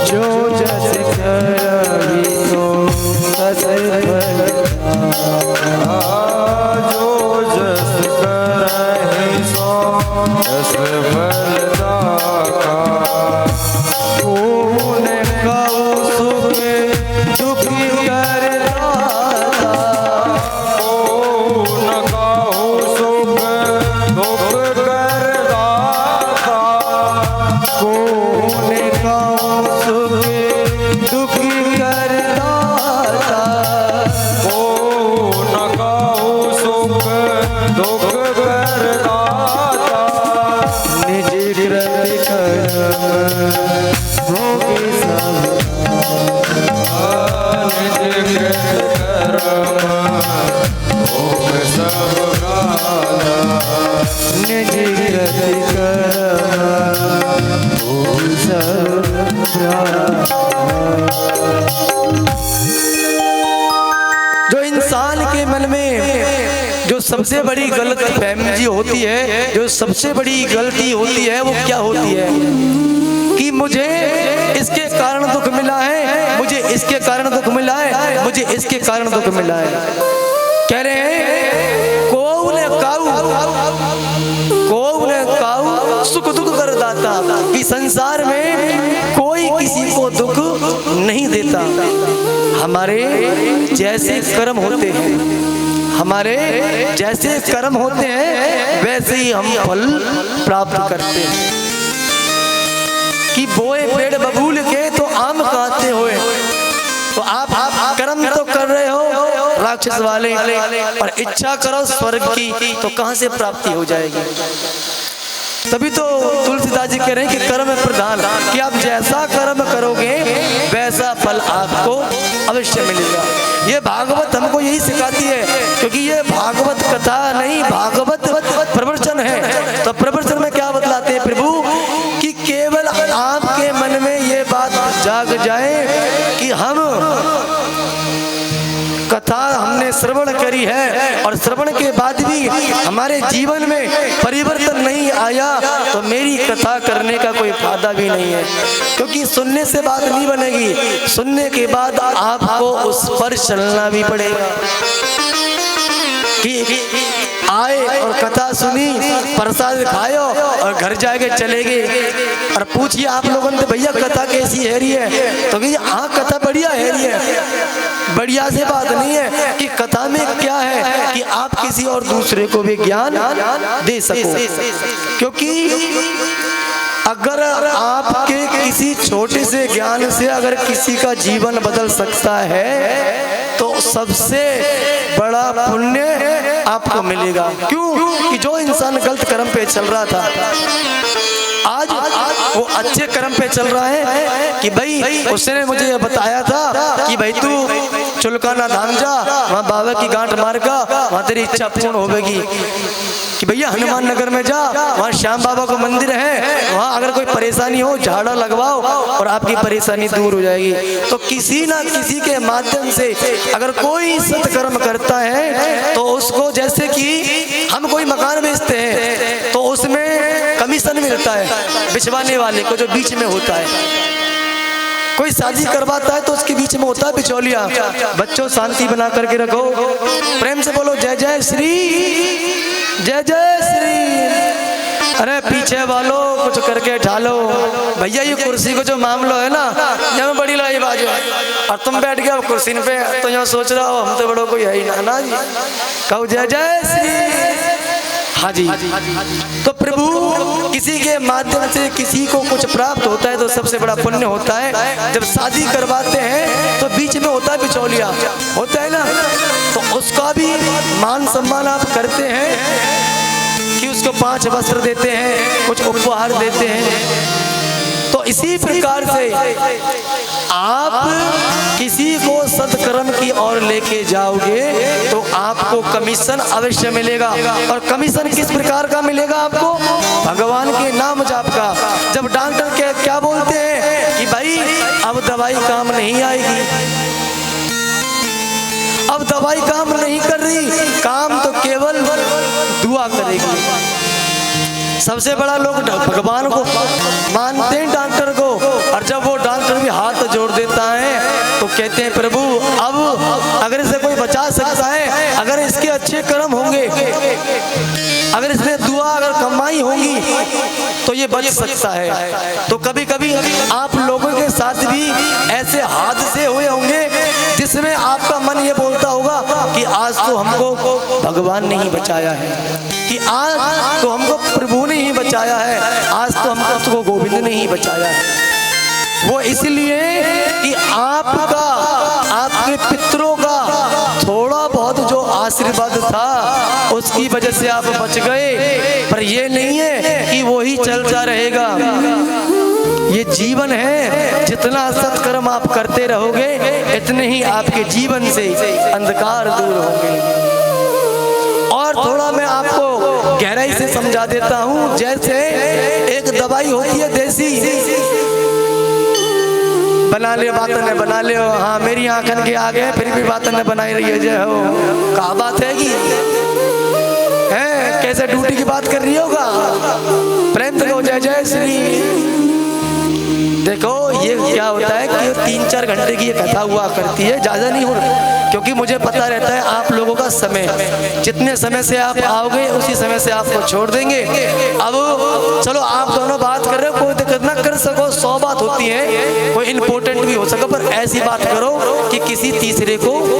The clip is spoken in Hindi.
जो जस करहि सो तस फल जो जस करहि सो तस फल दाता। पून कौ सुख दुख कर दाता। पून कौ सुख दुख कर दाता। पून कौ सुख दुख कर दाता। पून कौ सुख दुख कर दाता। निज कृत कर्म भोगे सब निज कृत कर्म भोग सब गाता। निज कृत कर्म भोग सब जो इंसान के मन में जो सबसे बड़ी गलत फहमी होती है, जो सबसे बड़ी गलती होती है, वो क्या होती है कि मुझे इसके कारण दुख मिला है, मुझे इसके कारण दुख मिला है, मुझे इसके कारण दुख मिला है। कह रहे हैं कोऊ ने काऊ सुख दुख कर दाता, कि संसार में कोई किसी को दुख नहीं देता। हमारे जैसे कर्म होते हैं, हमारे जैसे कर्म होते हैं वैसे ही हम फल प्राप्त करते हैं। कि बोए पेड़ बबूल के तो आम खाते हुए, तो आप कर्म तो कर रहे हो राक्षस वाले, और इच्छा करो स्वर्ग की, तो कहां से प्राप्ति हो जाएगी। तभी तो तुलसीदास जी कह रहे हैं कि कर्म है प्रधान, कि आप जैसा कर्म करोगे वैसा फल आपको अवश्य मिलेगा। ये भागवत हमको यही सिखाती है, क्योंकि ये भागवत कथा नहीं, भागवत प्रवचन है। तो प्रवचन में क्या बतलाते हैं प्रभु, कि केवल आपके मन में ये बात जाग जाए कि हम कथा हमने श्रवण करी है, और श्रवण के बाद भी हमारे जीवन में परिवर्तन नहीं आया, तो मेरी कथा करने का कोई फायदा भी नहीं है। क्योंकि सुनने से बात नहीं बनेगी, सुनने के बाद आपको उस पर चलना भी पड़ेगा। कि आए और कथा सुनी, प्रसाद खायो और घर जाके चले गए, और पूछिए आप लोगों ने भैया कथा कैसी है रही है, तो भैया हाँ कथा बढ़िया है रही है। बढ़िया से बात नहीं है कि कथा में क्या है कि आप किसी और दूसरे को भी ज्ञान दे सको। क्योंकि अगर आपके किसी छोटे से ज्ञान से अगर किसी का जीवन बदल सकता है, तो सबसे बड़ा पुण्य आपको मिलेगा। क्यों? कि जो इंसान गलत कर्म पे चल रहा था, आज वो अच्छे कर्म पे चल रहा है। कि भाई उसने मुझे बताया था कि भाई तू चुलकाना धाम जा, वहाँ बाबा की गांठ मार का, वहाँ तेरी इच्छा पूर्ण होगी। कि भैया हनुमान नगर में जा, वहाँ श्याम बाबा का मंदिर है, वहाँ अगर कोई परेशानी हो झाड़ा लगवाओ और आपकी परेशानी दूर हो जाएगी। तो किसी ना किसी के माध्यम से अगर कोई सत्कर्म करता है, तो उसको जैसे कि हम कोई मकान बेचते हैं, तो उसमें कमीशन मिलता है बिचवाने वाले को, जो बीच में होता है। कोई शादी करवाता है तो उसके बीच में होता है बिचौलिया। बच्चों शांति बना करके रखो, प्रेम से बोलो जय जय श्री, जय जय श्री। अरे पीछे वालों कुछ करके ढालो भैया, ये कुर्सी को जो मामला है ना, यहाँ बड़ी लड़ाई बाज है, और तुम बैठ गए कुर्सी पे, तो यहाँ सोच रहा हो हम तो बड़ों कोई है ही ना जी। कहो जय जय श्री। हाँ जी। तो प्रभु किसी के माध्यम से किसी को कुछ प्राप्त होता है तो सबसे बड़ा पुण्य होता है। जब शादी करवाते हैं तो बीच में होता है बिचौलिया, होता है ना, तो उसका भी मान सम्मान आप करते हैं कि उसको 5 वस्त्र देते हैं, कुछ उपहार देते हैं। तो इसी प्रकार से आप किसी को सत्कर्म की ओर लेके जाओगे तो आपको कमीशन अवश्य मिलेगा। और कमीशन किस प्रकार का मिलेगा आपको? भगवान के नाम जाप का। जब डॉक्टर क्या बोलते हैं कि भाई अब दवाई काम नहीं आएगी, अब दवाई काम नहीं कर रही, काम तो केवल दुआ करेगी। सबसे बड़ा लोग भगवान को मानते हैं डॉक्टर को, और जब वो डॉक्टर भी हाथ कहते हैं प्रभु अब अगर इसे कोई बचा सकता है, अगर इसके अच्छे कर्म होंगे, अगर इसने दुआ अगर कमाई होगी तो ये बच सकता है। तो कभी कभी आप लोगों के साथ भी ऐसे हादसे हुए होंगे जिसमें आपका मन ये बोलता होगा कि आज तो हमको भगवान ने ही बचाया है, कि आज तो हमको प्रभु ने ही बचाया है, आज तो हमको गोविंद ने ही बचाया है। वो इसलिए कि आपका, आपके पितरों का थोड़ा बहुत जो आशीर्वाद था उसकी वजह से आप बच गए, पर ये नहीं है कि वो ही चलता रहेगा। ये जीवन है, जितना सत्कर्म आप करते रहोगे इतने ही आपके जीवन से अंधकार दूर होंगे। और थोड़ा मैं आपको गहराई से समझा देता हूँ। जैसे एक दवाई होती है देसी, बना ले बातों ने बना ले, हाँ मेरी आंखन के आगे फिर भी बातों ने बनाई रही है, जय हो। कहा बात है कि है कैसे ड्यूटी की बात कर रही होगा, प्रेम से जय जय श्री। देखो ये क्या होता है कि 3-4 घंटे की ये कथा हुआ करती है, ज़्यादा नहीं हो, क्योंकि मुझे पता रहता है आप लोगों का समय, जितने समय से आप आओगे उसी समय से आपको छोड़ देंगे। अब चलो आप दोनों बात कर रहे हो, कोई दिक्कत ना कर सको, 100 बात होती है, कोई इम्पोर्टेंट भी हो सके, पर ऐसी बात करो कि किसी तीसरे को